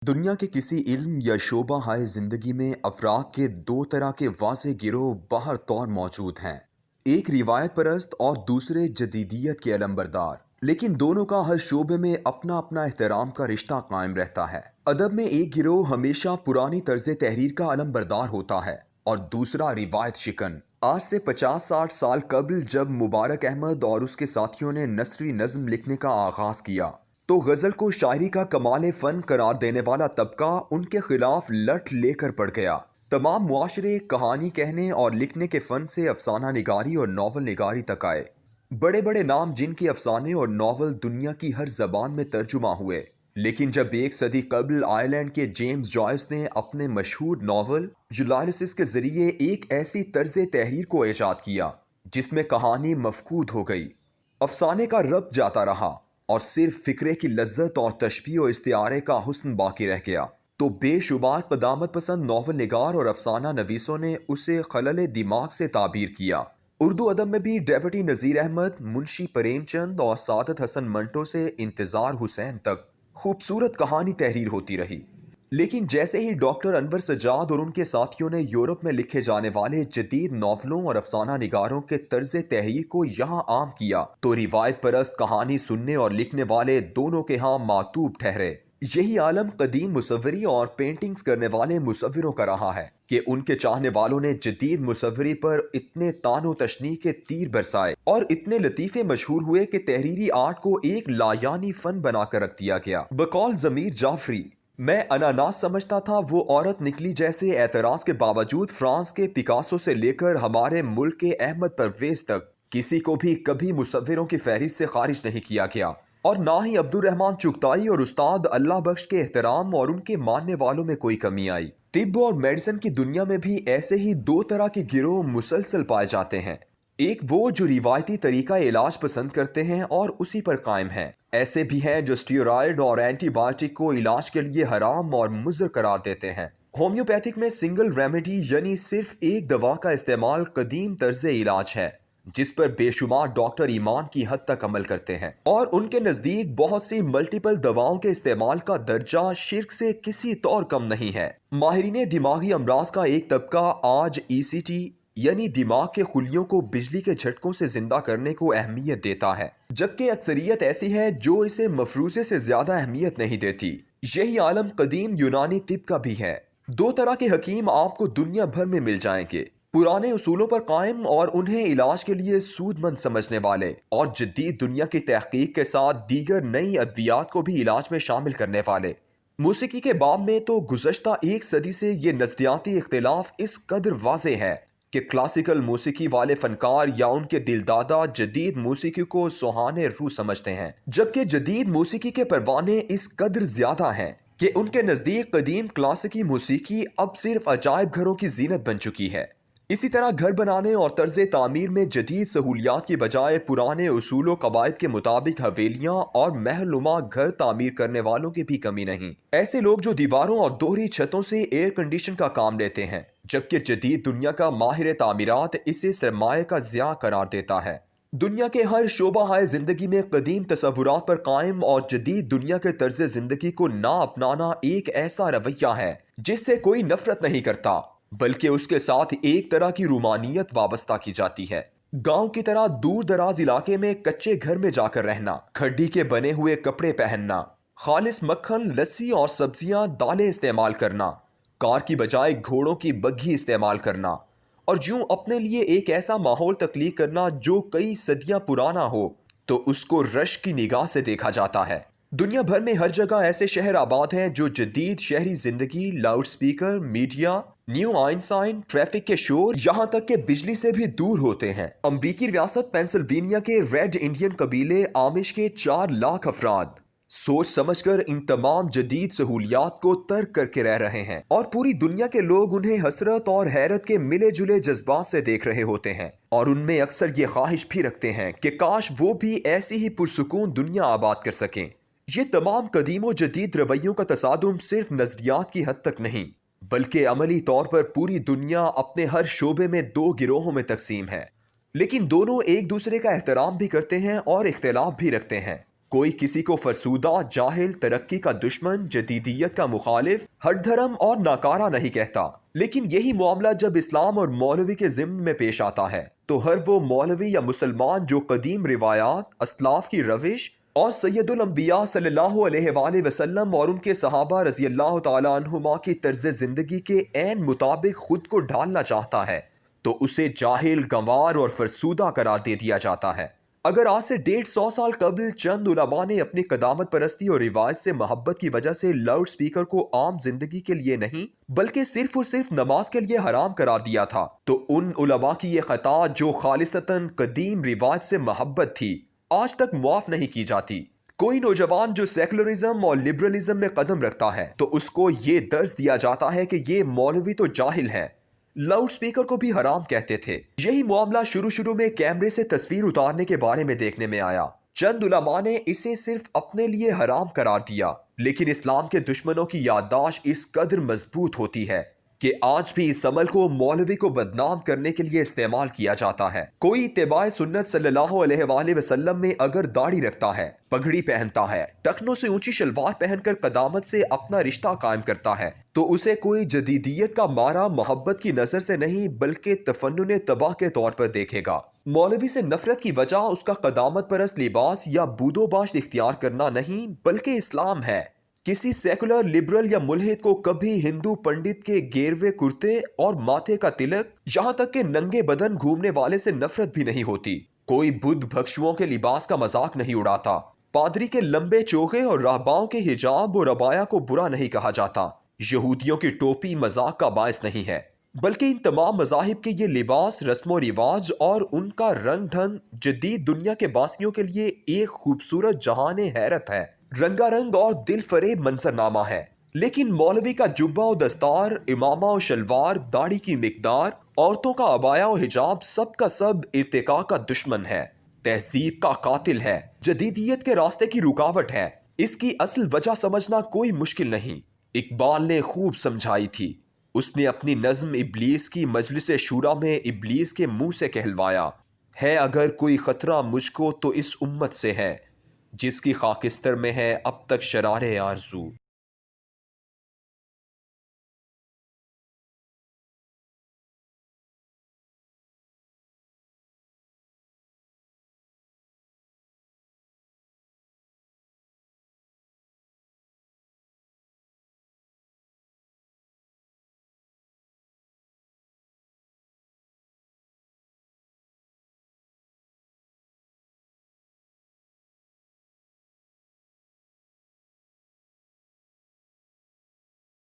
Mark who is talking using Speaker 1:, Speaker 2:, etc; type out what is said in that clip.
Speaker 1: दुनिया के किसी इल्म या शोबा हाय ज़िंदगी में अफराद के दो तरह के वाज़ेह गिरोह बाहर तौर मौजूद हैं। एक रिवायत परस्त और दूसरे जदीदियत के अलंबरदार, लेकिन दोनों का हर शोबे में अपना अपना एहतराम का रिश्ता कायम रहता है। अदब में एक गिरोह हमेशा पुरानी तर्ज तहरीर का अलंबरदार होता है और दूसरा रिवायत शिकन। आज से 50-60 साल कबल जब मुबारक अहमद और उसके साथियों ने नस्री नज़्म लिखने का आगाज़ किया तो गज़ल को शायरी का कमाल फ़न करार देने वाला तबका उनके खिलाफ लठ लेकर पड़ गया। तमाम मुआशरे कहानी कहने और लिखने के फ़न से अफसाना निगारी और नावल निगारी तक आए। बड़े बड़े नाम जिनके अफसाने और नावल दुनिया की हर ज़बान में तर्जुमा हुए, लेकिन जब एक सदी कबल आयरलैंड के जेम्स जॉयस ने अपने मशहूर नावल यूलाइसिस के ज़रिए एक ऐसी तर्ज तहरीर को ईजाद किया जिसमें कहानी मफकूद हो गई, अफसाने का रब जाता रहा और सिर्फ फिक्रे की लज्जत और तशबीह और इस्तिआरे का हुस्न बाकी रह गया, तो बेशुमार क़दामत पसंद नावल निगार और अफसाना नवीसों ने उसे खलल दिमाग से ताबीर किया। उर्दू अदब में भी डेप्यूटी नज़ीर अहमद, मुंशी प्रेमचंद और सादत हसन मंटो से इंतज़ार हुसैन तक खूबसूरत कहानी तहरीर होती रही। लेकिन जैसे ही डॉक्टर अनवर सज्जाद और उनके साथियों ने यूरोप में लिखे जाने वाले जदीद नावलों और अफसाना निगारों के तर्ज तहरीर को यहाँ आम किया, तो रिवायत परस्त कहानी सुनने और लिखने वाले दोनों के यहाँ मातूब ठहरे। यही आलम कदीम मुसव्वरी और पेंटिंग्स करने वाले मुसव्विरों का रहा है कि उनके चाहने वालों ने जदीद मुसव्वरी पर इतने तानो तशनी के तीर बरसाए और इतने लतीफ़े मशहूर हुए कि तहरीरी आर्ट को एक लायानी फन बनाकर रख दिया गया। बकौल ज़मीर जाफरी, मैं अनानास समझता था वो औरत निकली जैसे एतराज़ के बावजूद फ्रांस के पिकासो से लेकर हमारे मुल्क के अहमद परवेज तक किसी को भी कभी मुसव्विरों की फहरिस्त से खारिज नहीं किया गया, और ना ही अब्दुर्रहमान चुगताई और उस्ताद अल्लाह बख्श के एहतराम और उनके मानने वालों में कोई कमी आई। तिब्ब और मेडिसिन की दुनिया में भी ऐसे ही दो तरह के गिरोह मुसलसल पाए जाते हैं। एक वो जो रिवायती तरीका इलाज पसंद करते हैं और उसी पर कायम हैं। ऐसे भी हैं जो स्टीरॉयड और एंटीबायोटिक को इलाज के लिए हराम और मुज़र करार देते हैं। होम्योपैथिक में सिंगल रेमेडी यानी सिर्फ एक दवा का इस्तेमाल कदीम तर्ज इलाज है जिस पर बेशुमार डॉक्टर ईमान की हद तक अमल करते हैं, और उनके नज़दीक बहुत सी मल्टीपल दवाओं के इस्तेमाल का दर्जा शिर्क से किसी तौर कम नहीं है। माहिरीन दिमागी अमराज का एक तबका आज ECT यानी दिमाग के खुलियों को बिजली के झटकों से जिंदा करने को अहमियत देता है, जबकि अक्सरियत ऐसी है जो इसे मफरूज़े से ज्यादा अहमियत नहीं देती। यही आलम कदीम यूनानी तिब का भी है। दो तरह के हकीम आपको दुनिया भर में मिल जाएंगे, पुराने उसूलों पर कायम और उन्हें इलाज के लिए सूदमंद समझने वाले, और जदीद दुनिया की तहकीक के साथ दीगर नई अद्वियात को भी इलाज में शामिल करने वाले। मौसीकी के बाब में तो गुज़श्ता एक सदी से ये नज़रियाती इख्तिलाफ इस कदर वाज़े है कि क्लासिकल मौसीकी वाले फनकार या उनके दिलदादा जदीद मौसीकी को सुहाने रूह समझते हैं, जबकि जदीद मौसीकी के परवाने इस कदर ज्यादा हैं कि उनके नज़दीक कदीम क्लासिकी मौसीकी अब सिर्फ अजायब घरों की जीनत बन चुकी है। इसी तरह घर बनाने और तर्ज तामीर में जदीद सहूलियात की बजाय पुराने उसूलों कवायद के मुताबिक हवेलियाँ और महलनुमा घर तामीर करने वालों की भी कमी नहीं। ऐसे लोग जो दीवारों और दोहरी छतों से एयर कंडीशन का काम लेते हैं, जबकि जदीद दुनिया का माहिर तामीरात इसे सरमाए का ज़िया करार देता है। दुनिया के हर शोबा हाय ज़िंदगी में कदीम तसव्वुरात पर कायम और जदीद दुनिया के तर्ज ज़िंदगी को ना अपनाना एक ऐसा रवैया है जिससे कोई नफरत नहीं करता, बल्कि उसके साथ एक तरह की रूमानियत वाबस्ता की जाती है। गांव की तरह दूर दराज इलाके में कच्चे घर में जाकर रहना, खड्डी के बने हुए कपड़े पहनना, खालिस मक्खन, लस्सी और सब्जियां दालें इस्तेमाल करना, कार की बजाय घोड़ों की बग्घी इस्तेमाल करना, और यूं अपने लिए एक ऐसा माहौल तख्लीक करना जो कई सदियां पुराना हो तो उसको रश की निगाह से देखा जाता है। दुनिया भर में हर जगह ऐसे शहर आबाद हैं जो जदीद शहरी जिंदगी, लाउड स्पीकर, मीडिया, न्यू आइंसाइन, ट्रैफिक के शोर, यहाँ तक के बिजली से भी दूर होते हैं। अमरीकी रियासत पेंसिल्वेनिया के रेड इंडियन कबीले आमिश के 4 लाख अफराद सोच समझकर इन तमाम जदीद सहूलियात को तर्क करके रह रहे हैं, और पूरी दुनिया के लोग उन्हें हसरत और हैरत के मिले जुले जज्बात से देख रहे होते हैं, और उनमें अक्सर ये ख्वाहिश भी रखते हैं कि काश वो भी ऐसी ही पुरसुकून दुनिया आबाद कर सकें। ये तमाम कदीम जदीद रवैयों का तसादुम सिर्फ नजरियात की हद तक नहीं, बल्कि अमली तौर पर पूरी दुनिया अपने हर शोबे में 2 गिरोहों में तकसीम है, लेकिन दोनों एक दूसरे का एहतराम भी करते हैं और इख्तिलाफ भी रखते हैं। کوئی کسی کو فرسودہ، جاہل، ترقی کا دشمن، جدیدیت کا مخالف، ہٹ دھرم اور ناکارہ نہیں کہتا، لیکن یہی معاملہ جب اسلام اور مولوی کے ضمن میں پیش آتا ہے تو ہر وہ مولوی یا مسلمان جو قدیم روایات، اسلاف کی روش اور سید الانبیاء صلی اللہ علیہ وآلہ وسلم اور ان کے صحابہ رضی اللہ تعالیٰ عنہما کی طرز زندگی کے عین مطابق خود کو ڈھالنا چاہتا ہے تو اسے جاہل، گنوار اور فرسودہ قرار دے دیا جاتا ہے۔ اگر آج سے 150 سال قبل چند علماء نے اپنی قدامت پرستی اور روایت سے محبت کی وجہ سے لاؤڈ سپیکر کو عام زندگی کے لیے نہیں بلکہ صرف اور صرف نماز کے لیے حرام قرار دیا تھا تو ان علماء کی یہ خطا جو خالصتاً قدیم روایت سے محبت تھی آج تک معاف نہیں کی جاتی۔ کوئی نوجوان جو سیکولرزم اور لبرلزم میں قدم رکھتا ہے تو اس کو یہ درس دیا جاتا ہے کہ یہ مولوی تو جاہل ہے، لاؤڈ سپیکر کو بھی حرام کہتے تھے۔ یہی معاملہ شروع میں کیمرے سے تصویر اتارنے کے بارے میں دیکھنے میں آیا۔ چند علماء نے اسے صرف اپنے لیے حرام قرار دیا، لیکن اسلام کے دشمنوں کی یادداشت اس قدر مضبوط ہوتی ہے کہ آج بھی اس عمل کو مولوی کو بدنام کرنے کے لیے استعمال کیا جاتا ہے۔ کوئی اتباع سنت صلی اللہ علیہ وآلہ وسلم میں اگر داڑھی رکھتا ہے، پگڑی پہنتا ہے، ٹخنوں سے اونچی شلوار پہن کر قدامت سے اپنا رشتہ قائم کرتا ہے تو اسے کوئی جدیدیت کا مارا محبت کی نظر سے نہیں بلکہ تفنن تباہ کے طور پر دیکھے گا۔ مولوی سے نفرت کی وجہ اس کا قدامت پرست لباس یا بود و باش اختیار کرنا نہیں بلکہ اسلام ہے۔ کسی سیکولر، لبرل یا ملحد کو کبھی ہندو پنڈت کے گیروے کرتے اور ماتھے کا تلک، یہاں تک کہ ننگے بدن گھومنے والے سے نفرت بھی نہیں ہوتی۔ کوئی بدھ بھکشوؤں کے لباس کا مذاق نہیں اڑاتا، پادری کے لمبے چوغے اور راہباؤں کے حجاب اور عبایا کو برا نہیں کہا جاتا، یہودیوں کی ٹوپی مذاق کا باعث نہیں ہے، بلکہ ان تمام مذاہب کے یہ لباس، رسم و رواج اور ان کا رنگ ڈھنگ جدید دنیا کے باسیوں کے لیے ایک خوبصورت جہان حیرت ہے، رنگا رنگ اور دل فریب منظرنامہ ہے۔ لیکن مولوی کا جبہ و دستار، امامہ و شلوار، داڑھی کی مقدار، عورتوں کا عبایا و حجاب سب کا سب ارتقاء کا دشمن ہے، تہذیب کا قاتل ہے، جدیدیت کے راستے کی رکاوٹ ہے۔ اس کی اصل وجہ سمجھنا کوئی مشکل نہیں۔ اقبال نے خوب سمجھائی تھی۔ اس نے اپنی نظم ابلیس کی مجلس شورا میں ابلیس کے منہ سے کہلوایا، ہے اگر کوئی خطرہ مجھ کو تو اس امت سے ہے، جس کی خاکستر میں ہے اب تک شرار آرزو۔